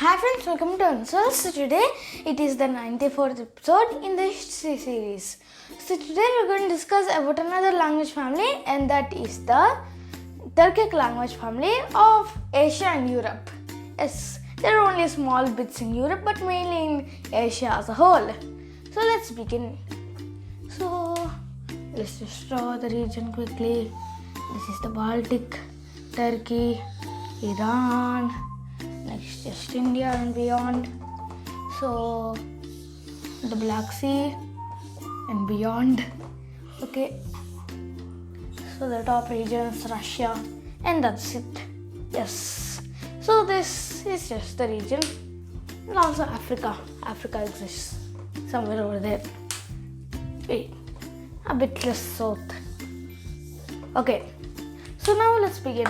Hi friends, welcome to Answers. So today it is the 94th episode in this series. So today we're going to discuss about another language family, and that is the Turkic language family of Asia and Europe. Yes, there are only small bits in Europe but mainly in Asia as a whole. So let's begin. So let's just draw the region quickly. This is the Baltic, Turkey, Iran, next just India and beyond. So the Black Sea and beyond. Okay. So the top region is Russia, and that's it. Yes. So this is just the region. And also Africa. Africa exists somewhere over there. Wait, a bit less south. Okay. So now let's begin.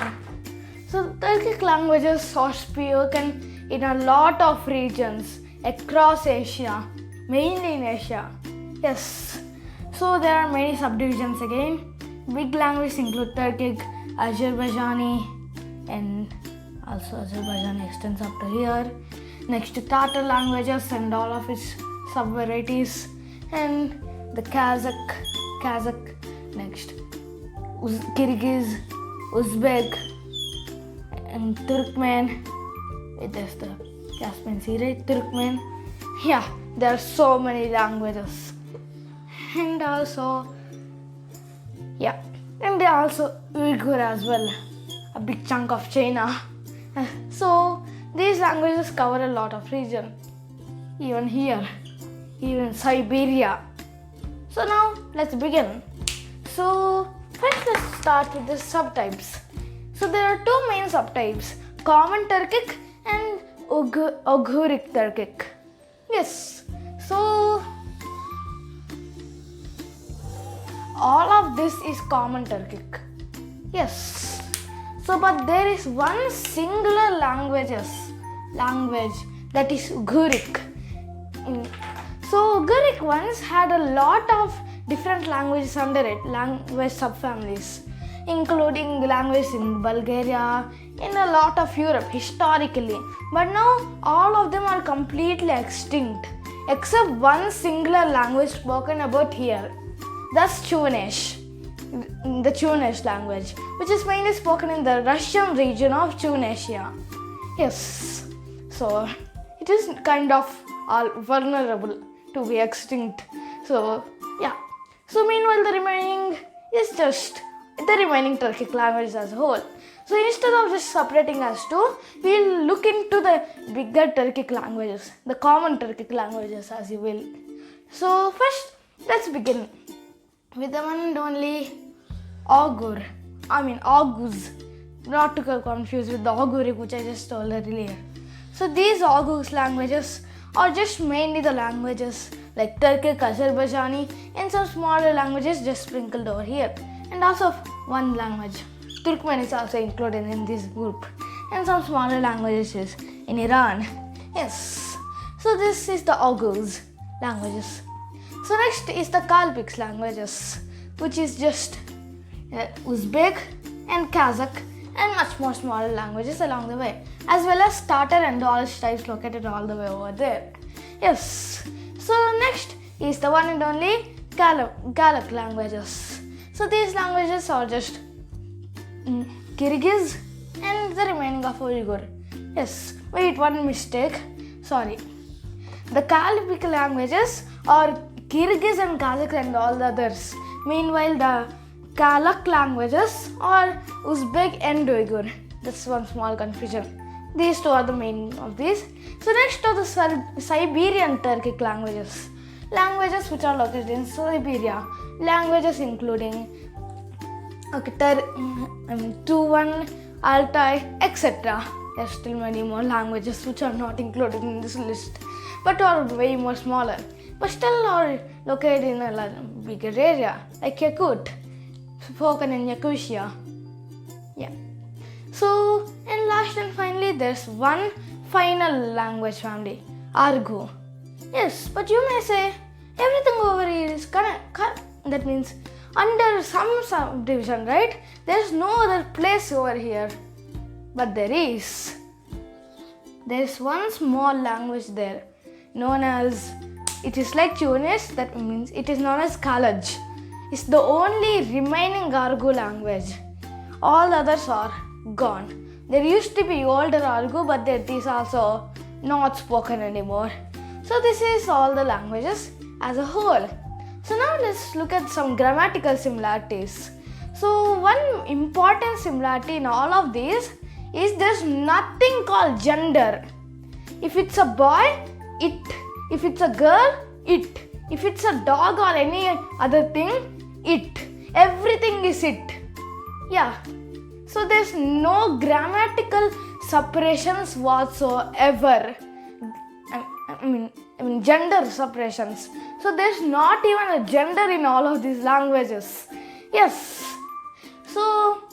So Turkic languages are spoken in a lot of regions across Asia, mainly in Asia. Yes. So there are many subdivisions again. Big languages include Turkic, Azerbaijani, and also Azerbaijani extends up to here. Next, Tatar languages and all of its sub-varieties, and the Kazakh. Next, Kyrgyz, Uzbek, and Turkmen. There's the Caspian Sea, right? Turkmen. Yeah, there are so many languages. And also Uyghur as well, a big chunk of China. So these languages cover a lot of region, even here, even Siberia. So now let's begin. So first let's start with the subtypes. So there are two main subtypes, Common Turkic and Oghuric Turkic. Yes, so all of this is Common Turkic. Yes. So but there is one singular language that is Oghuric. So Oghuric once had a lot of different languages under it, language subfamilies, including languages in Bulgaria, in a lot of Europe historically. But now all of them are completely extinct, except one singular language spoken about here. That's Chuvanesh, the Chuvanesh language, which is mainly spoken in the Russian region of Chuvanesia. Yes, so it is kind of vulnerable to be extinct. So yeah. So meanwhile, the remaining is just the remaining Turkic languages as a whole. So instead of just separating as two, we'll look into the bigger Turkic languages, the common Turkic languages as you will. So first, let's begin with the one and only Oghuz, not to get confused with the Oghuric which I just told earlier. So these Oghuz languages are just mainly the languages like Turkic, Azerbaijani, and some smaller languages just sprinkled over here. And also one language, Turkmen, is also included in this group, and some smaller languages in Iran. Yes, so this is the Oghuz languages. So next is the Kalpix languages, which is just Uzbek and Kazakh and much more smaller languages along the way, as well as Tatar and all its types located all the way over there. Yes. So next is the one and only Galak languages. So these languages are just Kyrgyz and the remaining of Uyghur. Yes, wait, one mistake. Sorry. The Kalpik languages are Kyrgyz and Kazakh and all the others. Meanwhile, the Galak languages are Uzbek and Uyghur. That's one small confusion. These two are the main of these. So next are the Siberian Turkic languages. Languages which are located in Siberia. Languages including Tuvan, Altai, etc. There are still many more languages which are not included in this list, but are way more smaller, but still are located in a bigger area, like Yakut, spoken in Yakutia. Yeah. So, and last and finally, there's one final language family, Argo. Yes, but you may say everything over here is that means under some subdivision, right? There's no other place over here. But there is. there is one small language there known as, it is like Tunis, that means it is known as Khalaj. It's the only remaining Argu language. All the others are gone. There used to be older Argu, but that is also not spoken anymore. So this is all the languages as a whole. So now let's look at some grammatical similarities. So one important similarity in all of these is there's nothing called gender. If it's a boy, it. If it's a girl, it. If it's a dog or any other thing, it. Everything is it. Yeah. So there's no grammatical separations whatsoever. I mean gender separations. So there's not even a gender in all of these languages. Yes. So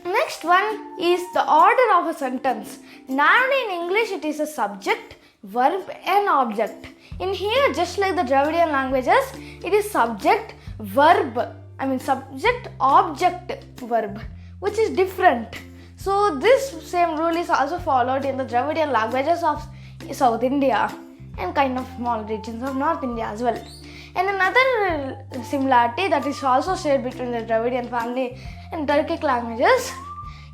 next one is the order of a sentence. Normally in English it is a subject, verb and object. In here, just like the Dravidian languages, it is subject, verb. Subject, object, verb, which is different. So this same rule is also followed in the Dravidian languages of South India and kind of small regions of North India as well. And another similarity that is also shared between the Dravidian family and Turkic languages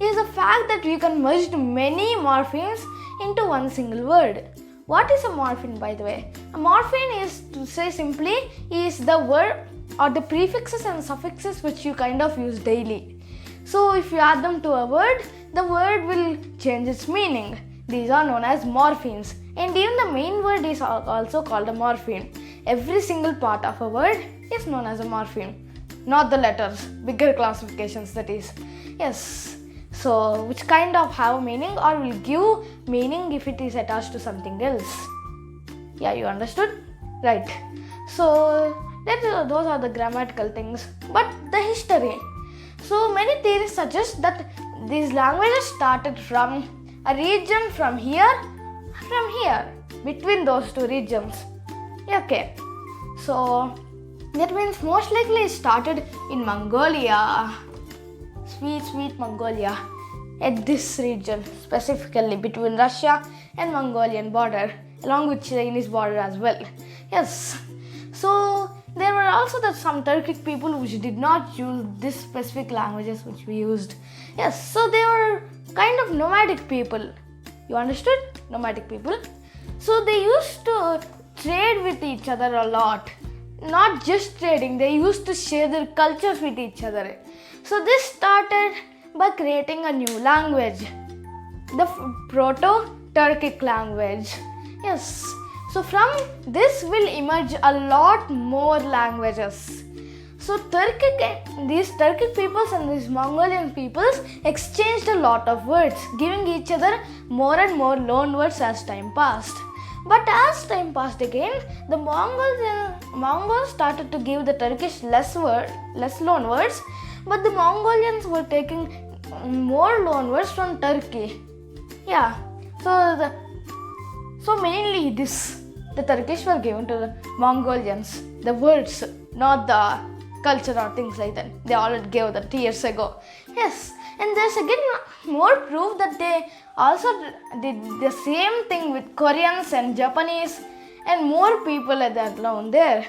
is the fact that you can merge many morphemes into one single word. What is a morpheme, by the way? A morpheme is, to say simply, is the word or the prefixes and suffixes which you kind of use daily. So if you add them to a word, the word will change its meaning. These are known as morphemes. And even the main word is also called a morpheme. Every single part of a word is known as a morpheme. Not the letters, bigger classifications that is. Yes. So which kind of have meaning or will give meaning if it is attached to something else. Yeah, you understood? Right. So those are the grammatical things. But the history. So many theories suggest that these languages started from a region from here, between those two regions. Okay. So that means most likely it started in Mongolia. Sweet Mongolia, at this region, specifically between Russia and Mongolian border, along with Chinese border as well. Yes. So there were also some Turkic people which did not use these specific languages which we used. Yes. So they were kind of nomadic people. You understood? Nomadic people. So they used to trade with each other a lot. Not just trading, they used to share their cultures with each other. So this started by creating a new language, the Proto-Turkic language. Yes. So from this will emerge a lot more languages. So these Turkic peoples and these Mongolian peoples exchanged a lot of words, giving each other more and more loan words as time passed. But as time passed again, the Mongols started to give the Turkish less loan words, but the Mongolians were taking more loan words from Turkey. Yeah. So mainly the Turkish were given to the Mongolians, the words, not the culture or things like that. They already gave that years ago. Yes. And there's again more proof that they also did the same thing with Koreans and Japanese and more people that are down there.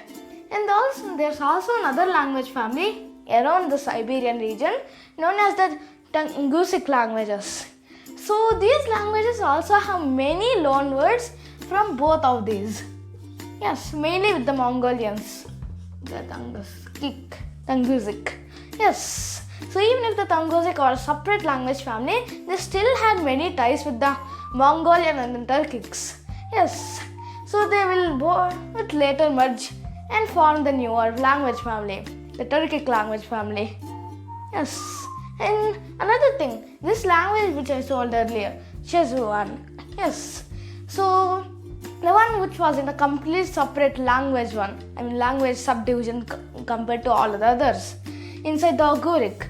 And also there's also another language family around the Siberian region known as the Tungusic languages. So these languages also have many loan words from both of these. Yes, mainly with the Mongolians. The Tungusic. Yes. So even if the Tungusic are a separate language family, they still had many ties with the Mongolian and the Turkics. Yes. So they will both later merge and form the newer language family, the Turkic language family. Yes. And another thing, this language which I told earlier, Szechuan. Yes. So the one which was in a complete separate language language subdivision compared to all the others. Inside the Ugaric,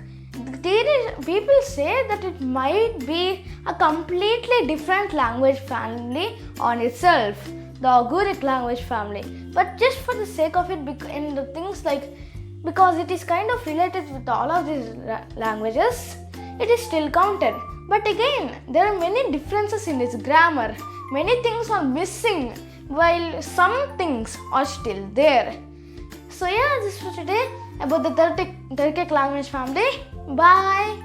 people say that it might be a completely different language family on itself, the Ugaric language family. But just for the sake of it, in the things like, because it is kind of related with all of these languages, it is still counted. But again, there are many differences in its grammar. Many things are missing while some things are still there. So yeah, this was today about the Turkic language family. Bye.